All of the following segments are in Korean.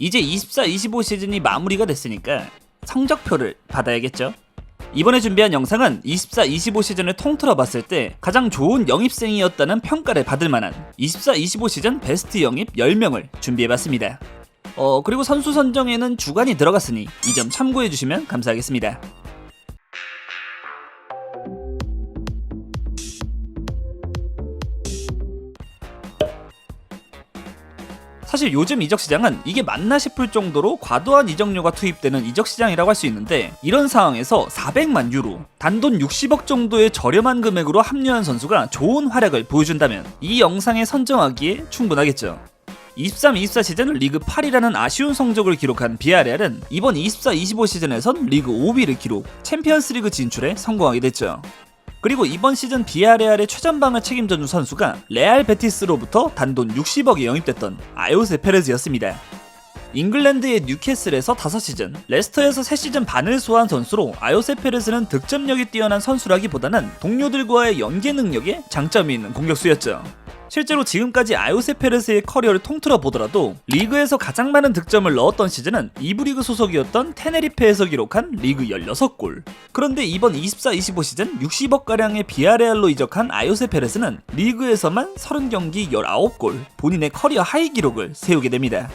이제 24-25 시즌이 마무리가 됐으니까 성적표를 받아야겠죠. 이번에 준비한 영상은 24-25 시즌을 통틀어 봤을 때 가장 좋은 영입생이었다는 평가를 받을 만한 24-25 시즌 베스트 영입 10명을 준비해봤습니다. 그리고 선수 선정에는 주간이 들어갔으니 이 점 참고해주시면 감사하겠습니다. 사실 요즘 이적시장은 이게 맞나 싶을 정도로 과도한 이적료가 투입되는 이적시장이라고 할 수 있는데, 이런 상황에서 400만 유로, 단돈 60억 정도의 저렴한 금액으로 합류한 선수가 좋은 활약을 보여준다면 이 영상에 선정하기에 충분하겠죠. 23-24 시즌 리그 8이라는 아쉬운 성적을 기록한 비아레알은 이번 24-25 시즌에선 리그 5위를 기록, 챔피언스리그 진출에 성공하게 됐죠. 그리고 이번 시즌 비아레알의 최전방을 책임져준 선수가 레알 베티스로부터 단돈 60억에 영입됐던 아요세 페레즈였습니다. 잉글랜드의 뉴캐슬에서 5시즌, 레스터에서 3시즌 반을 소화한 선수로 아요세 페레즈는 득점력이 뛰어난 선수라기보다는 동료들과의 연계 능력에 장점이 있는 공격수였죠. 실제로 지금까지 아요세 페레스의 커리어를 통틀어 보더라도 리그에서 가장 많은 득점을 넣었던 시즌은 2부 리그 소속이었던 테네리페에서 기록한 리그 16골. 그런데 이번 24-25 시즌 60억가량의 비아레알로 이적한 아요세 페레스는 리그에서만 30경기 19골, 본인의 커리어 하이 기록을 세우게 됩니다.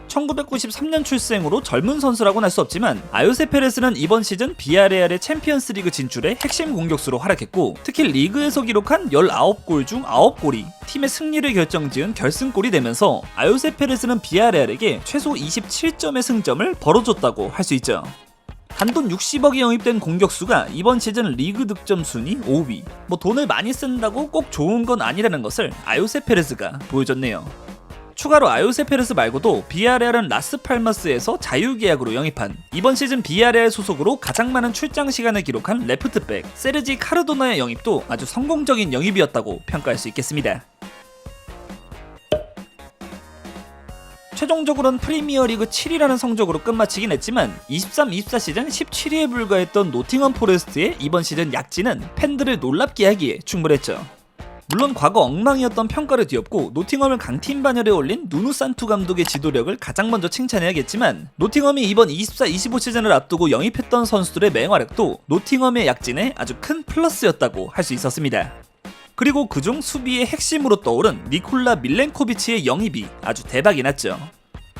1993년 출생으로 젊은 선수라고는 할 수 없지만 아요세 페레스는 이번 시즌 비아레알의 챔피언스리그 진출에 핵심 공격수로 활약했고, 특히 리그에서 기록한 19골 중 9골이 팀의 승리를 결정지은 결승골이 되면서 아요세 페레스는 비아레알에게 최소 27점의 승점을 벌어줬다고 할 수 있죠. 단돈 60억에 영입된 공격수가 이번 시즌 리그 득점 순위 5위. 돈을 많이 쓴다고 꼭 좋은 건 아니라는 것을 아요세 페레스가 보여줬네요. 추가로 아요세 페레스 말고도 비아레알은 라스팔마스에서 자유계약으로 영입한, 이번 시즌 비아레알 소속으로 가장 많은 출장 시간을 기록한 레프트백 세르지 카르도나의 영입도 아주 성공적인 영입이었다고 평가할 수 있겠습니다. 최종적으로는 프리미어리그 7위라는 성적으로 끝마치긴 했지만 23-24 시즌 17위에 불과했던 노팅엄 포레스트의 이번 시즌 약진은 팬들을 놀랍게 하기에 충분했죠. 물론 과거 엉망이었던 평가를 뒤엎고 노팅엄을 강팀 반열에 올린 누누 산투 감독의 지도력을 가장 먼저 칭찬해야겠지만, 노팅엄이 이번 24-25 시즌을 앞두고 영입했던 선수들의 맹활약도 노팅엄의 약진에 아주 큰 플러스였다고 할 수 있었습니다. 그리고 그중 수비의 핵심으로 떠오른 니콜라 밀렌코비치의 영입이 아주 대박이 났죠.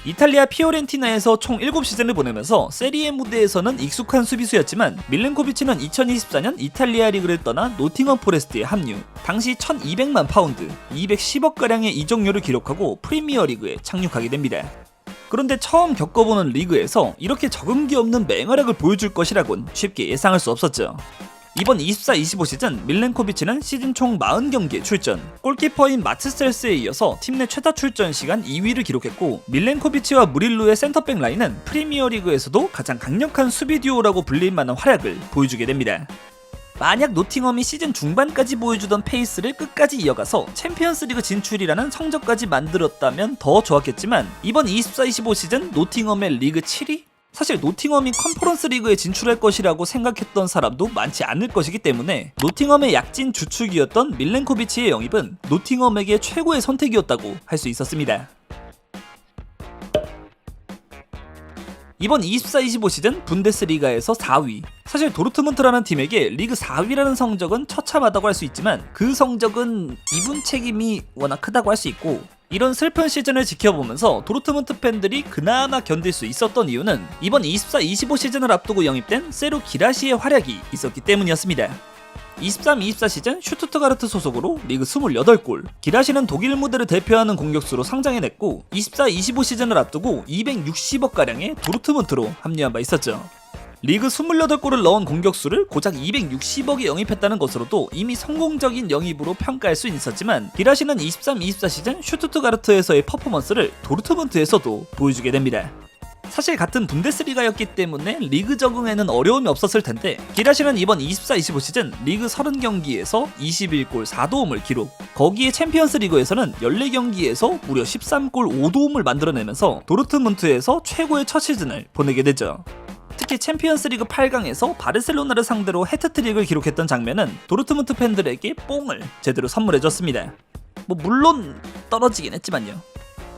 이탈리아 피오렌티나에서 총 7시즌을 보내면서 세리에 무대에서는 익숙한 수비수였지만, 밀렌코비치는 2024년 이탈리아 리그를 떠나 노팅엄 포레스트에 합류, 당시 1200만 파운드, 210억가량의 이적료를 기록하고 프리미어 리그에 착륙하게 됩니다. 그런데 처음 겪어보는 리그에서 이렇게 적응기 없는 맹활약을 보여줄 것이라곤 쉽게 예상할 수 없었죠. 이번 24-25 시즌 밀렌코비치는 시즌 총 40경기에 출전, 골키퍼인 마츠셀스에 이어서 팀 내 최다 출전 시간 2위를 기록했고, 밀렌코비치와 무릴로의 센터백 라인은 프리미어리그에서도 가장 강력한 수비 듀오라고 불릴 만한 활약을 보여주게 됩니다. 만약 노팅엄이 시즌 중반까지 보여주던 페이스를 끝까지 이어가서 챔피언스리그 진출이라는 성적까지 만들었다면 더 좋았겠지만, 이번 24-25 시즌 노팅엄의 리그 7위? 사실 노팅엄이 컨퍼런스 리그에 진출할 것이라고 생각했던 사람도 많지 않을 것이기 때문에 노팅엄의 약진 주축이었던 밀렌코비치의 영입은 노팅엄에게 최고의 선택이었다고 할 수 있었습니다. 이번 24-25 시즌 분데스리가에서 4위. 사실 도르트문트라는 팀에게 리그 4위라는 성적은 처참하다고 할 수 있지만, 그 성적은 이분 책임이 워낙 크다고 할 수 있고, 이런 슬픈 시즌을 지켜보면서 도르트문트 팬들이 그나마 견딜 수 있었던 이유는 이번 24-25 시즌을 앞두고 영입된 세루 기라시의 활약이 있었기 때문이었습니다. 23-24 시즌 슈투트가르트 소속으로 리그 28골, 기라시는 독일 무대를 대표하는 공격수로 상장해냈고, 24-25 시즌을 앞두고 260억가량의 도르트문트로 합류한 바 있었죠. 리그 28골을 넣은 공격수를 고작 260억에 영입했다는 것으로도 이미 성공적인 영입으로 평가할 수 있었지만, 기라시는 23-24 시즌 슈투트가르트에서의 퍼포먼스를 도르트문트에서도 보여주게 됩니다. 사실 같은 분데스리가였기 때문에 리그 적응에는 어려움이 없었을 텐데, 기라시는 이번 24-25 시즌 리그 30경기에서 21골 4도움을 기록, 거기에 챔피언스 리그에서는 14경기에서 무려 13골 5도움을 만들어내면서 도르트문트에서 최고의 첫 시즌을 보내게 되죠. 특히 챔피언스리그 8강에서 바르셀로나를 상대로 해트트릭을 기록했던 장면은 도르트문트 팬들에게 뽕을 제대로 선물해줬습니다. 물론 떨어지긴 했지만요.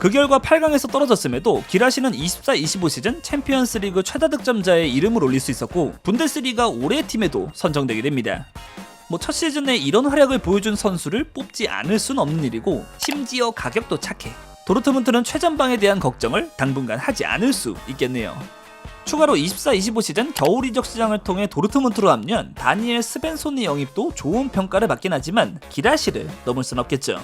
그 결과 8강에서 떨어졌음에도 기라시는 24-25 시즌 챔피언스 리그 최다 득점자의 이름을 올릴 수 있었고 분데스리가 올해의 팀에도 선정되게 됩니다. 첫 시즌에 이런 활약을 보여준 선수를 뽑지 않을 순 없는 일이고 심지어 가격도 착해. 도르트문트는 최전방에 대한 걱정을 당분간 하지 않을 수 있겠네요. 추가로 24-25 시즌 겨울 이적 시장을 통해 도르트문트로 합류한 다니엘 스벤손의 영입도 좋은 평가를 받긴 하지만 기라시를 넘을 순 없겠죠.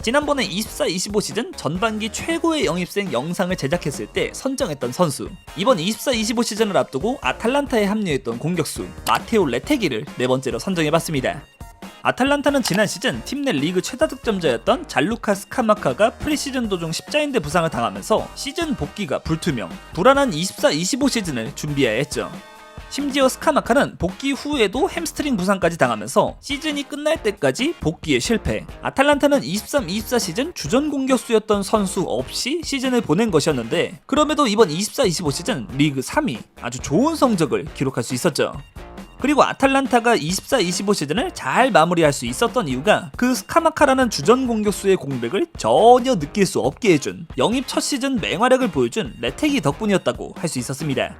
지난번에 24-25 시즌 전반기 최고의 영입생 영상을 제작했을 때 선정했던 선수, 이번 24-25 시즌을 앞두고 아탈란타에 합류했던 공격수 마테오 레테기를 네 번째로 선정해봤습니다. 아탈란타는 지난 시즌 팀 내 리그 최다 득점자였던 잘루카 스카마카가 프리시즌 도중 십자인대 부상을 당하면서 시즌 복귀가 불투명, 불안한 24-25 시즌을 준비해야 했죠. 심지어 스카마카는 복귀 후에도 햄스트링 부상까지 당하면서 시즌이 끝날 때까지 복귀에 실패. 아탈란타는 23-24 시즌 주전 공격수였던 선수 없이 시즌을 보낸 것이었는데 그럼에도 이번 24-25 시즌 리그 3위, 아주 좋은 성적을 기록할 수 있었죠. 그리고 아탈란타가 24-25 시즌을 잘 마무리할 수 있었던 이유가 그 스카마카라는 주전 공격수의 공백을 전혀 느낄 수 없게 해준 영입 첫 시즌 맹활약을 보여준 레테기 덕분이었다고 할 수 있었습니다.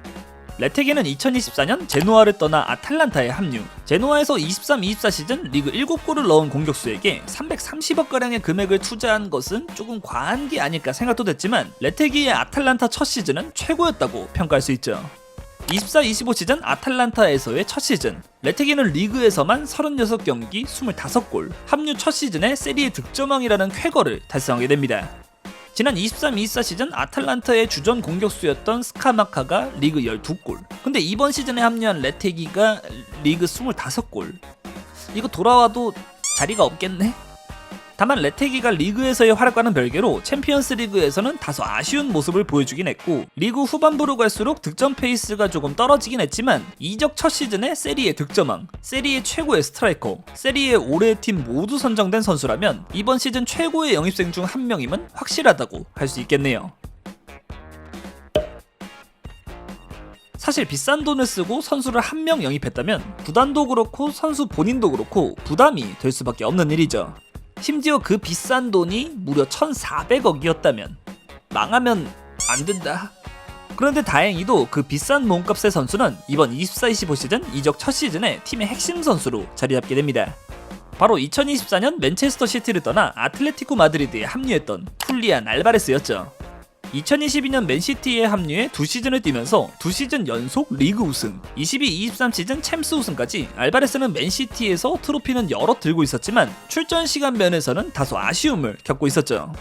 레테기는 2024년 제노아를 떠나 아탈란타에 합류. 제노아에서 23-24 시즌 리그 7골을 넣은 공격수에게 330억가량의 금액을 투자한 것은 조금 과한 게 아닐까 생각도 됐지만 레테기의 아탈란타 첫 시즌은 최고였다고 평가할 수 있죠. 24-25 시즌 아탈란타에서의 첫 시즌, 레테기는 리그에서만 36경기 25골, 합류 첫 시즌에 세리에 득점왕이라는 쾌거를 달성하게 됩니다. 지난 23-24 시즌 아탈란타의 주전 공격수였던 스카마카가 리그 12골, 근데 이번 시즌에 합류한 레테기가 리그 25골. 이거 돌아와도 자리가 없겠네? 다만 레테기가 리그에서의 활약과는 별개로 챔피언스 리그에서는 다소 아쉬운 모습을 보여주긴 했고 리그 후반부로 갈수록 득점 페이스가 조금 떨어지긴 했지만 이적 첫 시즌에 세리에 득점왕, 세리에 최고의 스트라이커, 세리에 올해의 팀 모두 선정된 선수라면 이번 시즌 최고의 영입생 중 한 명임은 확실하다고 할 수 있겠네요. 사실 비싼 돈을 쓰고 선수를 한 명 영입했다면 구단도 그렇고 선수 본인도 그렇고 부담이 될 수밖에 없는 일이죠. 심지어 그 비싼 돈이 무려 1,400억이었다면 망하면 안 된다. 그런데 다행히도 그 비싼 몸값의 선수는 이번 24-25 시즌 이적 첫 시즌에 팀의 핵심 선수로 자리 잡게 됩니다. 바로 2024년 맨체스터 시티를 떠나 아틀레티코 마드리드에 합류했던 훌리안 알바레스였죠. 2022년 맨시티에 합류해 2시즌을 뛰면서 2시즌 연속 리그 우승, 22-23 시즌 챔스 우승까지 알바레스는 맨시티에서 트로피는 여러 들고 있었지만 출전 시간 면에서는 다소 아쉬움을 겪고 있었죠.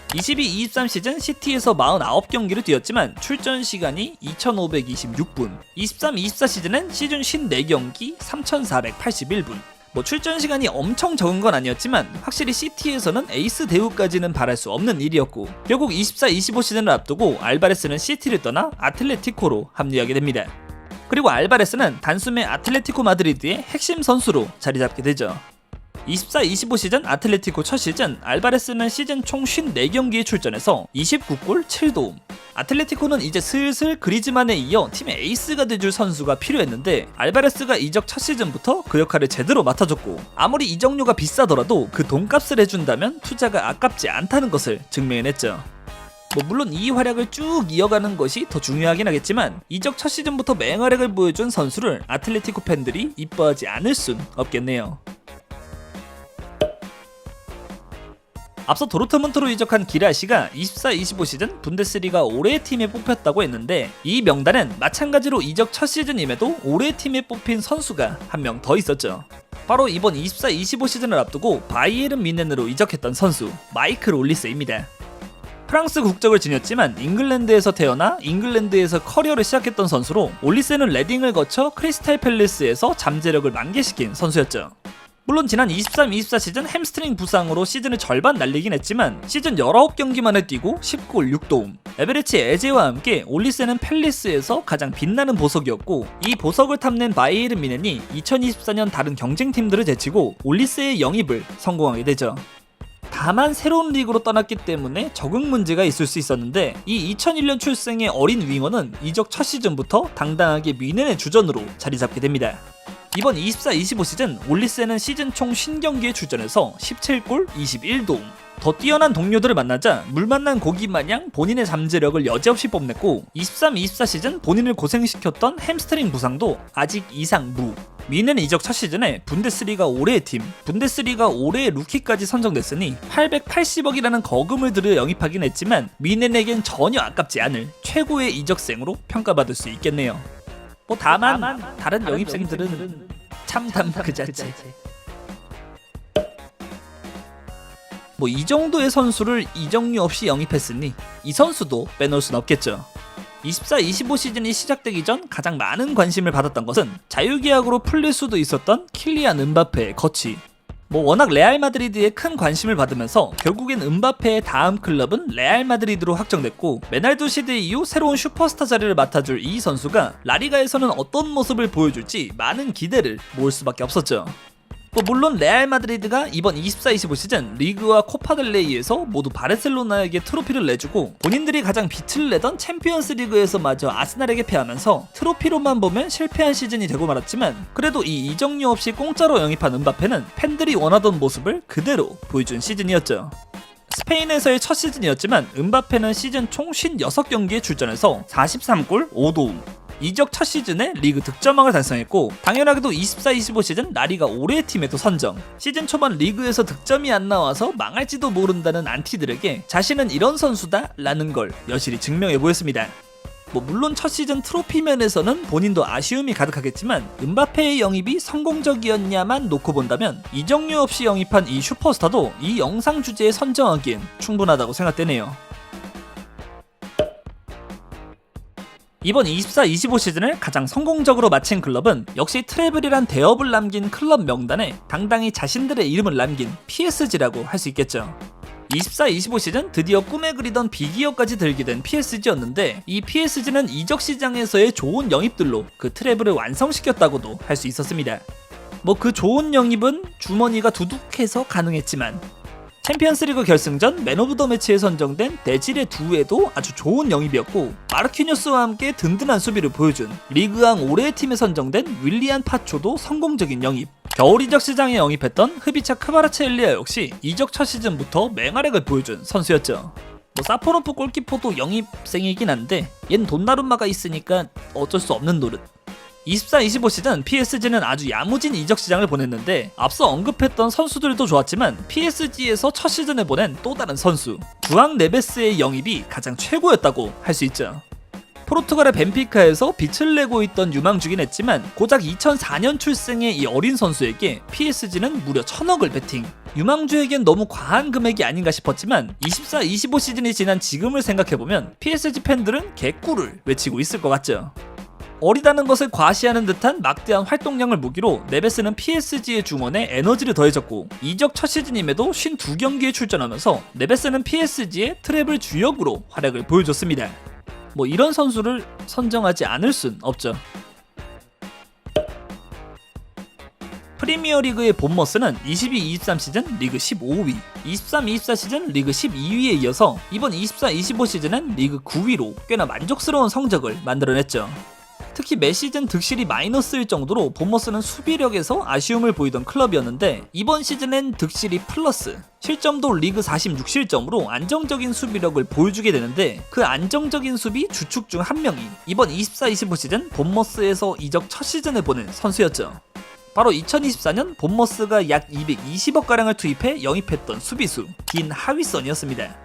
22-23 시즌 시티에서 49경기를 뛰었지만 출전 시간이 2,526분, 23-24 시즌은 시즌 54경기 3,481분. 출전 시간이 엄청 적은 건 아니었지만 확실히 시티에서는 에이스 대우까지는 바랄 수 없는 일이었고 결국 24-25 시즌을 앞두고 알바레스는 시티를 떠나 아틀레티코로 합류하게 됩니다. 그리고 알바레스는 단숨에 아틀레티코 마드리드의 핵심 선수로 자리 잡게 되죠. 24-25 시즌 아틀레티코 첫 시즌 알바레스는 시즌 총 54경기에 출전해서 29골 7도움. 아틀레티코는 이제 슬슬 그리즈만에 이어 팀의 에이스가 돼줄 선수가 필요했는데 알바레스가 이적 첫 시즌부터 그 역할을 제대로 맡아줬고 아무리 이적료가 비싸더라도 그 돈값을 해준다면 투자가 아깝지 않다는 것을 증명해냈죠. 물론 이 활약을 쭉 이어가는 것이 더 중요하긴 하겠지만 이적 첫 시즌부터 맹활약을 보여준 선수를 아틀레티코 팬들이 이뻐하지 않을 순 없겠네요. 앞서 도르트문트로 이적한 기라시가 24-25 시즌 분데스리가 올해의 팀에 뽑혔다고 했는데 이 명단엔 마찬가지로 이적 첫 시즌임에도 올해의 팀에 뽑힌 선수가 한 명 더 있었죠. 바로 이번 24-25 시즌을 앞두고 바이에른 뮌헨으로 이적했던 선수 마이클 올리세입니다. 프랑스 국적을 지녔지만 잉글랜드에서 태어나 잉글랜드에서 커리어를 시작했던 선수로 올리세는 레딩을 거쳐 크리스탈 팰리스에서 잠재력을 만개시킨 선수였죠. 물론 지난 23-24 시즌 햄스트링 부상으로 시즌을 절반 날리긴 했지만 시즌 19경기만에 뛰고 10골 6도움. 에베레치 에제와 함께 올리세는 팰리스에서 가장 빛나는 보석이었고 이 보석을 탐낸 바이에른 뮌헨이 2024년 다른 경쟁팀들을 제치고 올리세의 영입을 성공하게 되죠. 다만 새로운 리그로 떠났기 때문에 적응 문제가 있을 수 있었는데 이 2001년 출생의 어린 윙어는 이적 첫 시즌부터 당당하게 뮌헨의 주전으로 자리 잡게 됩니다. 이번 24-25 시즌 올리스는 시즌 총 50경기에 출전해서 17골 21도움. 더 뛰어난 동료들을 만나자 물 만난 고기 마냥 본인의 잠재력을 여지없이 뽐냈고 23-24 시즌 본인을 고생시켰던 햄스트링 부상도 아직 이상 무. 미넨 이적 첫 시즌에 분데스리가 올해의 팀, 분데스리가 올해의 루키까지 선정됐으니 880억이라는 거금을 들여 영입하긴 했지만 미넨에겐 전혀 아깝지 않을 최고의 이적생으로 평가받을 수 있겠네요. 뭐 다만 다른 영입생들은 참담 그 자체. 뭐 이 정도의 선수를 이적료 없이 영입했으니 이 선수도 빼놓을 순 없겠죠. 24-25 시즌이 시작되기 전 가장 많은 관심을 받았던 것은 자유계약으로 풀릴 수도 있었던 킬리안 은바페의 거치. 뭐 워낙 레알 마드리드에 큰 관심을 받으면서 결국엔 은바페의 다음 클럽은 레알 마드리드로 확정됐고 메날두 시대 이후 새로운 슈퍼스타 자리를 맡아줄 이 선수가 라리가에서는 어떤 모습을 보여줄지 많은 기대를 모을 수밖에 없었죠. 물론 레알 마드리드가 이번 24-25 시즌 리그와 코파델레이에서 모두 바르셀로나에게 트로피를 내주고 본인들이 가장 빛을 내던 챔피언스 리그에서 마저 아스날에게 패하면서 트로피로만 보면 실패한 시즌이 되고 말았지만 그래도 이 이적료 없이 공짜로 영입한 은바페는 팬들이 원하던 모습을 그대로 보여준 시즌이었죠. 스페인에서의 첫 시즌이었지만 은바페는 시즌 총 56경기에 출전해서 43골 5도움. 이적 첫 시즌에 리그 득점왕을 달성했고 당연하게도 24-25 시즌 라리가 올해의 팀에도 선정. 시즌 초반 리그에서 득점이 안 나와서 망할지도 모른다는 안티들에게 자신은 이런 선수다 라는 걸 여실히 증명해 보였습니다. 물론 첫 시즌 트로피 면에서는 본인도 아쉬움이 가득하겠지만 은바페의 영입이 성공적이었냐만 놓고 본다면 이적료 없이 영입한 이 슈퍼스타도 이 영상 주제에 선정하기엔 충분하다고 생각되네요. 이번 24-25 시즌을 가장 성공적으로 마친 클럽은 역시 트래블이란 대업을 남긴 클럽 명단에 당당히 자신들의 이름을 남긴 PSG라고 할 수 있겠죠. 24-25 시즌 드디어 꿈에 그리던 비기어까지 들게 된 PSG였는데 이 PSG는 이적 시장에서의 좋은 영입들로 그 트래블을 완성시켰다고도 할 수 있었습니다. 그 좋은 영입은 주머니가 두둑해서 가능했지만 챔피언스리그 결승전 맨 오브 더 매치에 선정된 데질의 두에도 아주 좋은 영입이었고 마르키뉴스와 함께 든든한 수비를 보여준 리그왕 올해의 팀에 선정된 윌리안 파초도 성공적인 영입. 겨울 이적 시장에 영입했던 흐비차 크바라체엘리아 역시 이적 첫 시즌부터 맹활약을 보여준 선수였죠. 사포로프 골키퍼도 영입생이긴 한데 얜 돈나룸마가 있으니까 어쩔 수 없는 노릇. 24-25 시즌 PSG는 아주 야무진 이적 시장을 보냈는데 앞서 언급했던 선수들도 좋았지만 PSG에서 첫 시즌을 보낸 또 다른 선수 주앙 네베스의 영입이 가장 최고였다고 할 수 있죠. 포르투갈의 벤피카에서 빛을 내고 있던 유망주긴 했지만 고작 2004년 출생의 이 어린 선수에게 PSG는 무려 1000억을 베팅. 유망주에겐 너무 과한 금액이 아닌가 싶었지만 24-25 시즌이 지난 지금을 생각해보면 PSG 팬들은 개꿀을 외치고 있을 것 같죠. 어리다는 것을 과시하는 듯한 막대한 활동량을 무기로 네베스는 PSG의 중원에 에너지를 더해줬고 이적 첫 시즌임에도 52경기에 출전하면서 네베스는 PSG의 트래블 주역으로 활약을 보여줬습니다. 이런 선수를 선정하지 않을 순 없죠. 프리미어리그의 본머스는 22-23 시즌 리그 15위, 23-24 시즌 리그 12위에 이어서 이번 24-25 시즌은 리그 9위로 꽤나 만족스러운 성적을 만들어냈죠. 특히 매 시즌 득실이 마이너스일 정도로 본머스는 수비력에서 아쉬움을 보이던 클럽이었는데 이번 시즌엔 득실이 플러스, 실점도 리그 46실점으로 안정적인 수비력을 보여주게 되는데 그 안정적인 수비 주축 중 한 명이 이번 24-25 시즌 본머스에서 이적 첫 시즌을 보낸 선수였죠. 바로 2024년 본머스가 약 220억가량을 투입해 영입했던 수비수 긴 하위선이었습니다.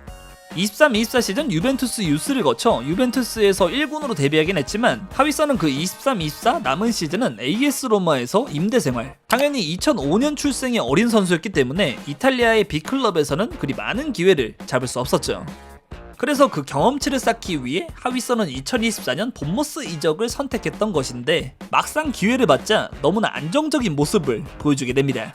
23-24 시즌 유벤투스 유스를 거쳐 유벤투스에서 1군으로 데뷔하긴 했지만 하위선은 그 23-24 남은 시즌은 AS 로마에서 임대 생활. 당연히 2005년 출생의 어린 선수였기 때문에 이탈리아의 B클럽에서는 그리 많은 기회를 잡을 수 없었죠. 그래서 그 경험치를 쌓기 위해 하위선은 2024년 본머스 이적을 선택했던 것인데 막상 기회를 받자 너무나 안정적인 모습을 보여주게 됩니다.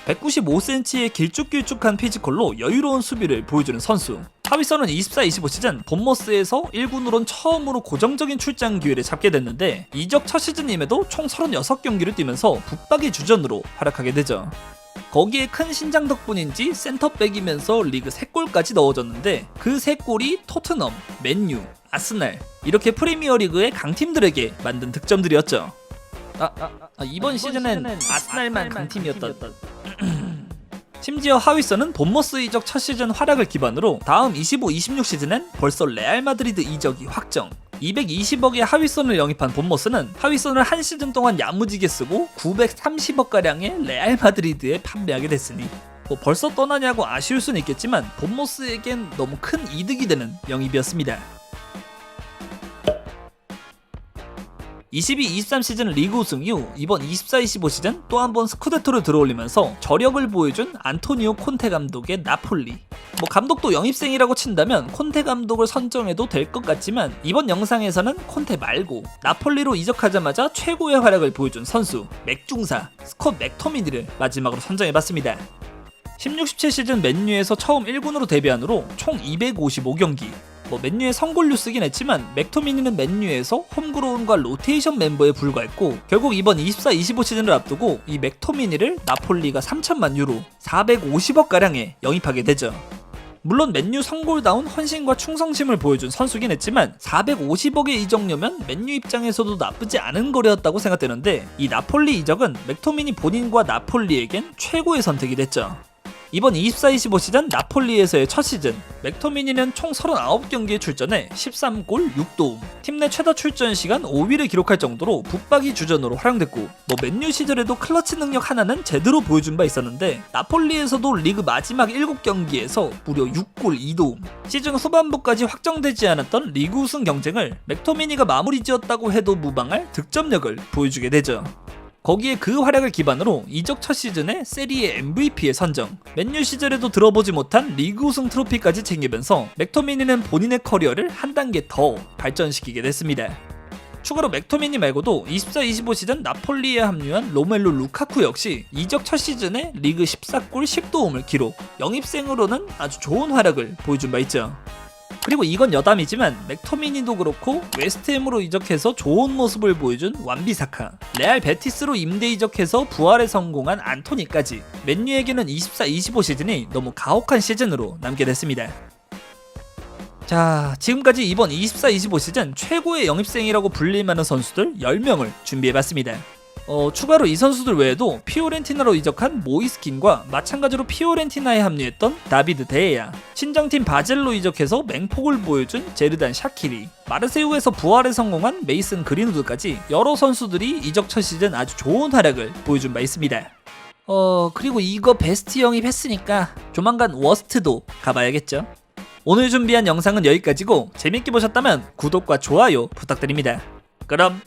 195cm의 길쭉길쭉한 피지컬로 여유로운 수비를 보여주는 선수. 하위선은 24-25 시즌 본머스에서 1군으론 처음으로 고정적인 출장 기회를 잡게 됐는데 이적 첫 시즌임에도 총 36경기를 뛰면서 붙박이 주전으로 활약하게 되죠. 거기에 큰 신장 덕분인지 센터백이면서 리그 3골까지 넣어줬는데 그 3골이 토트넘, 맨유, 아스날 이렇게 프리미어리그의 강팀들에게 만든 득점들이었죠. 이번 시즌엔 아스날만 강팀이었던 심지어 하위선은 본머스 이적 첫 시즌 활약을 기반으로 다음 25-26 시즌엔 벌써 레알 마드리드 이적이 확정. 220억의 하위선을 영입한 본머스는 하위선을 한 시즌 동안 야무지게 쓰고 930억가량의 레알 마드리드에 판매하게 됐으니 벌써 떠나냐고 아쉬울 수는 있겠지만 본머스에겐 너무 큰 이득이 되는 영입이었습니다. 22-23 시즌 리그 우승 이후 이번 24-25 시즌 또 한 번 스쿠데토를 들어올리면서 저력을 보여준 안토니오 콘테 감독의 나폴리. 감독도 영입생이라고 친다면 콘테 감독을 선정해도 될 것 같지만 이번 영상에서는 콘테 말고 나폴리로 이적하자마자 최고의 활약을 보여준 선수 맥중사 스콧 맥토미니를 마지막으로 선정해봤습니다. 16-17 시즌 맨유에서 처음 1군으로 데뷔한 후로 총 255경기. 맨유의 선골 쓰긴 했지만 맥토미니는 맨유에서 홈그로운과 로테이션 멤버에 불과했고 결국 이번 24-25 시즌을 앞두고 이 맥토미니를 나폴리가 3천만 유로 450억가량에 영입하게 되죠. 물론 맨유 선골다운 헌신과 충성심을 보여준 선수긴 했지만 450억의 이적료면 맨유 입장에서도 나쁘지 않은 거래였다고 생각되는데 이 나폴리 이적은 맥토미니 본인과 나폴리에겐 최고의 선택이 됐죠. 이번 24-25 시즌 나폴리에서의 첫 시즌 맥토미니는 총 39경기에 출전해 13골 6도움 팀 내 최다 출전 시간 5위를 기록할 정도로 붙박이 주전으로 활용됐고 맨유 시절에도 클러치 능력 하나는 제대로 보여준 바 있었는데 나폴리에서도 리그 마지막 7경기에서 무려 6골 2도움 시즌 후반부까지 확정되지 않았던 리그 우승 경쟁을 맥토미니가 마무리 지었다고 해도 무방할 득점력을 보여주게 되죠. 거기에 그 활약을 기반으로 이적 첫 시즌에 세리에 MVP에 선정, 맨유 시절에도 들어보지 못한 리그 우승 트로피까지 챙기면서 맥토미니는 본인의 커리어를 한 단계 더 발전시키게 됐습니다. 추가로 맥토미니 말고도 24-25 시즌 나폴리에 합류한 로멜로 루카쿠 역시 이적 첫 시즌에 리그 14골 10도움을 기록, 영입생으로는 아주 좋은 활약을 보여준 바 있죠. 그리고 이건 여담이지만 맥토미니도 그렇고 웨스트햄으로 이적해서 좋은 모습을 보여준 완비사카, 레알 베티스로 임대 이적해서 부활에 성공한 안토니까지 맨유에게는 24-25 시즌이 너무 가혹한 시즌으로 남게 됐습니다. 자, 지금까지 이번 24-25 시즌 최고의 영입생이라고 불릴만한 선수들 10명을 준비해봤습니다. 추가로 이 선수들 외에도 피오렌티나로 이적한 모이스킨과 마찬가지로 피오렌티나에 합류했던 다비드 데에야, 친정팀 바젤로 이적해서 맹폭을 보여준 제르단 샤키리, 마르세유에서 부활에 성공한 메이슨 그린우드까지 여러 선수들이 이적 첫 시즌 아주 좋은 활약을 보여준 바 있습니다. 그리고 이거 베스트 영입했으니까 조만간 워스트도 가봐야겠죠. 오늘 준비한 영상은 여기까지고 재밌게 보셨다면 구독과 좋아요 부탁드립니다. 그럼